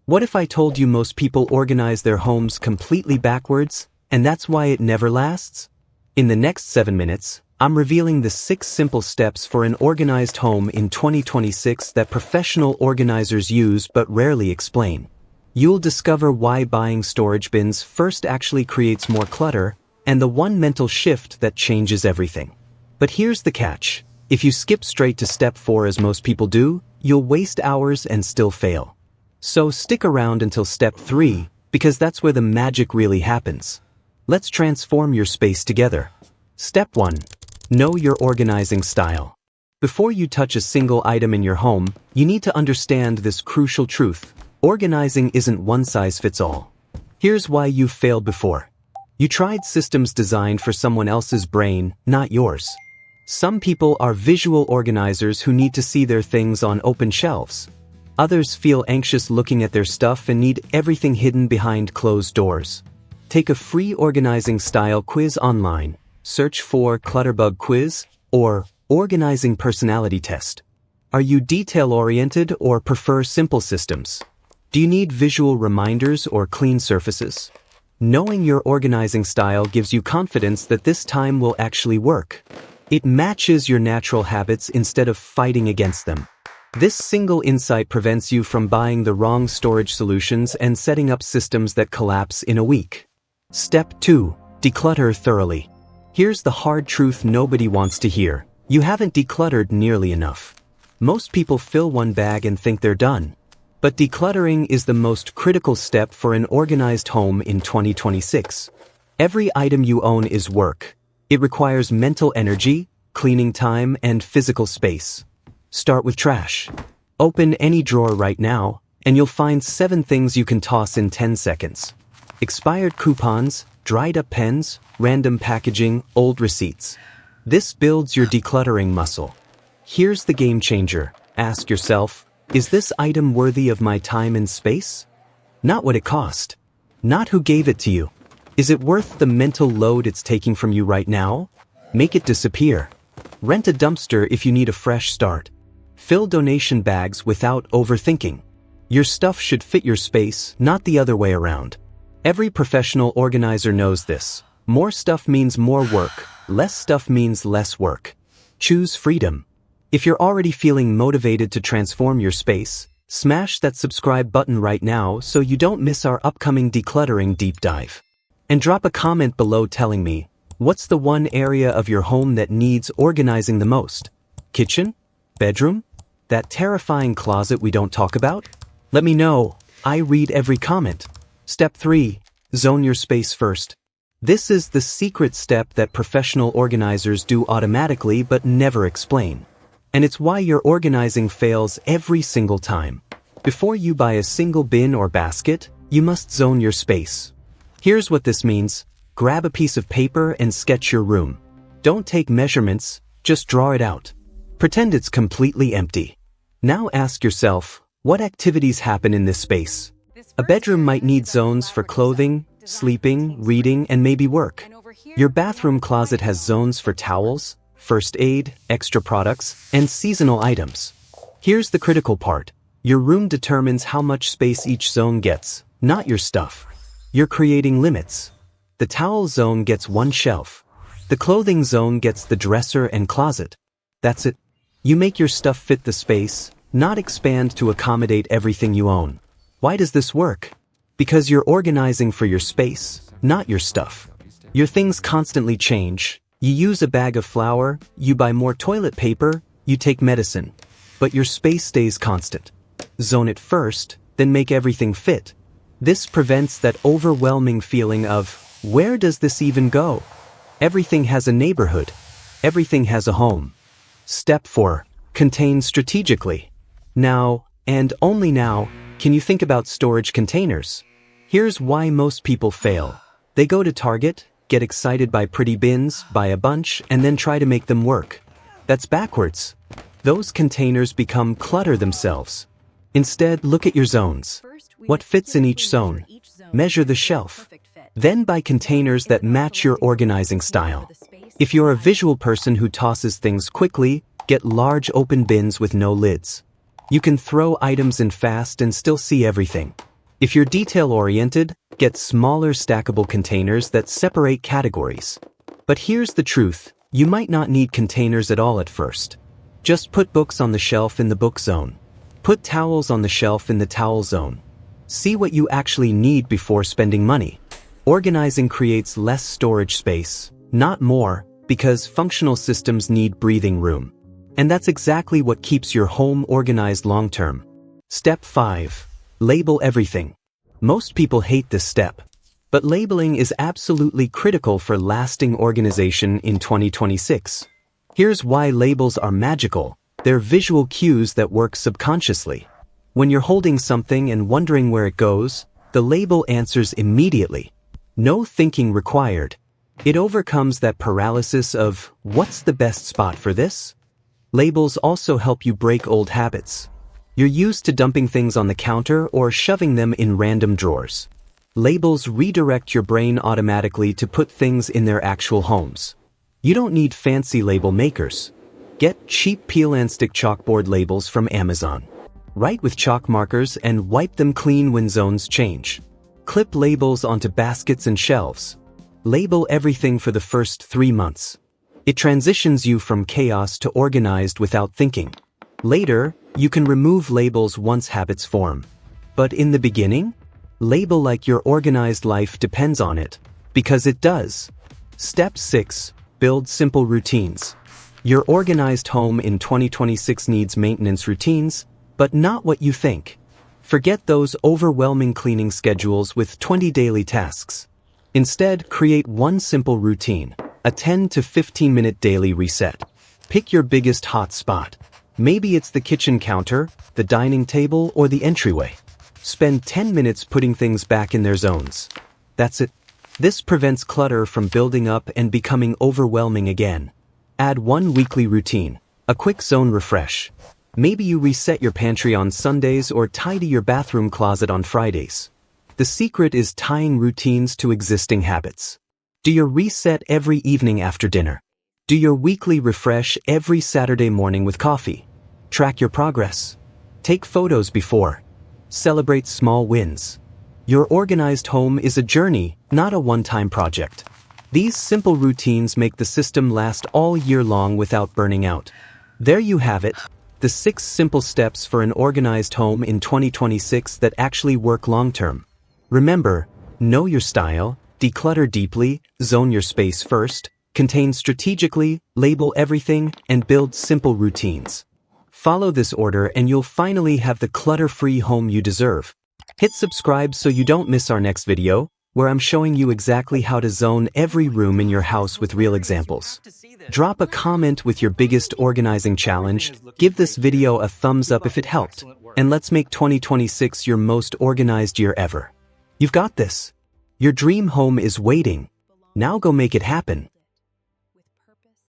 What if I told you most people organize their homes completely backwards, and that's why it never lasts? In the next 7 minutes, I'm revealing the 6 simple steps for an organized home in 2026 that professional organizers use but rarely explain. You'll discover why buying storage bins first actually creates more clutter, and the one mental shift that changes everything. But here's the catch. If you skip straight to step 4 as most people do, you'll waste hours and still fail. So stick around until step 3, because that's where the magic really happens. Let's transform your space together. Step 1. Know your organizing style. Before you touch a single item in your home, you need to understand this crucial truth. Organizing isn't one size fits all. Here's why you've failed before. You tried systems designed for someone else's brain, not yours. Some people are visual organizers who need to see their things on open shelves. Others feel anxious looking at their stuff and need everything hidden behind closed doors. Take a free organizing style quiz online. Search for Clutterbug Quiz or Organizing Personality Test. Are you detail-oriented or prefer simple systems? Do you need visual reminders or clean surfaces? Knowing your organizing style gives you confidence that this time will actually work. It matches your natural habits instead of fighting against them. This single insight prevents you from buying the wrong storage solutions and setting up systems that collapse in a week. Step 2. Declutter thoroughly. Here's the hard truth nobody wants to hear. You haven't decluttered nearly enough. Most people fill one bag and think they're done. But decluttering is the most critical step for an organized home in 2026. Every item you own is work. It requires mental energy, cleaning time, and physical space. Start with trash. Open any drawer right now, and you'll find 7 things you can toss in 10 seconds. Expired coupons, dried-up pens, random packaging, old receipts. This builds your decluttering muscle. Here's the game changer. Ask yourself, is this item worthy of my time and space? Not what it cost. Not who gave it to you. Is it worth the mental load it's taking from you right now? Make it disappear. Rent a dumpster if you need a fresh start. Fill donation bags without overthinking. Your stuff should fit your space, not the other way around. Every professional organizer knows this. More stuff means more work. Less stuff means less work. Choose freedom. If you're already feeling motivated to transform your space, smash that subscribe button right now so you don't miss our upcoming decluttering deep dive. And drop a comment below telling me, what's the one area of your home that needs organizing the most? Kitchen? Bedroom? That terrifying closet we don't talk about? Let me know. I read every comment. Step 3. Zone your space first. This is the secret step that professional organizers do automatically but never explain. And it's why your organizing fails every single time. Before you buy a single bin or basket, you must zone your space. Here's what this means. Grab a piece of paper and sketch your room. Don't take measurements, just draw it out. Pretend it's completely empty. Now ask yourself, what activities happen in this space? A bedroom might need zones for clothing, sleeping, reading, and maybe work. Your bathroom closet has zones for towels, first aid, extra products, and seasonal items. Here's the critical part. Your room determines how much space each zone gets, not your stuff. You're creating limits. The towel zone gets one shelf. The clothing zone gets the dresser and closet. That's it. You make your stuff fit the space, not expand to accommodate everything you own. Why does this work? Because you're organizing for your space, not your stuff. Your things constantly change. You use a bag of flour, you buy more toilet paper, you take medicine. But your space stays constant. Zone it first, then make everything fit. This prevents that overwhelming feeling of, where does this even go? Everything has a neighborhood. Everything has a home. Step 4. Contain strategically. Now, and only now, can you think about storage containers? Here's why most people fail. They go to Target, get excited by pretty bins, buy a bunch, and then try to make them work. That's backwards. Those containers become clutter themselves. Instead, look at your zones. What fits in each zone? Measure the shelf. Then buy containers that match your organizing style. If you're a visual person who tosses things quickly, get large open bins with no lids. You can throw items in fast and still see everything. If you're detail-oriented, get smaller stackable containers that separate categories. But here's the truth, you might not need containers at all at first. Just put books on the shelf in the book zone. Put towels on the shelf in the towel zone. See what you actually need before spending money. Organizing creates less storage space, not more, because functional systems need breathing room. And that's exactly what keeps your home organized long-term. Step 5. Label everything. Most people hate this step. But labeling is absolutely critical for lasting organization in 2026. Here's why labels are magical. They're visual cues that work subconsciously. When you're holding something and wondering where it goes, the label answers immediately. No thinking required. It overcomes that paralysis of, what's the best spot for this? Labels also help you break old habits. You're used to dumping things on the counter or shoving them in random drawers. Labels redirect your brain automatically to put things in their actual homes. You don't need fancy label makers. Get cheap peel and stick chalkboard labels from Amazon. Write with chalk markers and wipe them clean when zones change. Clip labels onto baskets and shelves. Label everything for the first 3 months. It transitions you from chaos to organized without thinking. Later, you can remove labels once habits form. But in the beginning, label like your organized life depends on it, because it does. Step 6. Build simple routines. Your organized home in 2026 needs maintenance routines, but not what you think. Forget those overwhelming cleaning schedules with 20 daily tasks. Instead, create one simple routine, a 10 to 15-minute daily reset. Pick your biggest hot spot. Maybe it's the kitchen counter, the dining table, or the entryway. Spend 10 minutes putting things back in their zones. That's it. This prevents clutter from building up and becoming overwhelming again. Add one weekly routine, a quick zone refresh. Maybe you reset your pantry on Sundays or tidy your bathroom closet on Fridays. The secret is tying routines to existing habits. Do your reset every evening after dinner. Do your weekly refresh every Saturday morning with coffee. Track your progress. Take photos before. Celebrate small wins. Your organized home is a journey, not a one-time project. These simple routines make the system last all year long without burning out. There you have it. The 6 simple steps for an organized home in 2026 that actually work long-term. Remember, know your style, declutter deeply, zone your space first, contain strategically, label everything, and build simple routines. Follow this order and you'll finally have the clutter-free home you deserve. Hit subscribe so you don't miss our next video, where I'm showing you exactly how to zone every room in your house with real examples. Drop a comment with your biggest organizing challenge, give this video a thumbs up if it helped, and let's make 2026 your most organized year ever. You've got this. Your dream home is waiting. Now go make it happen.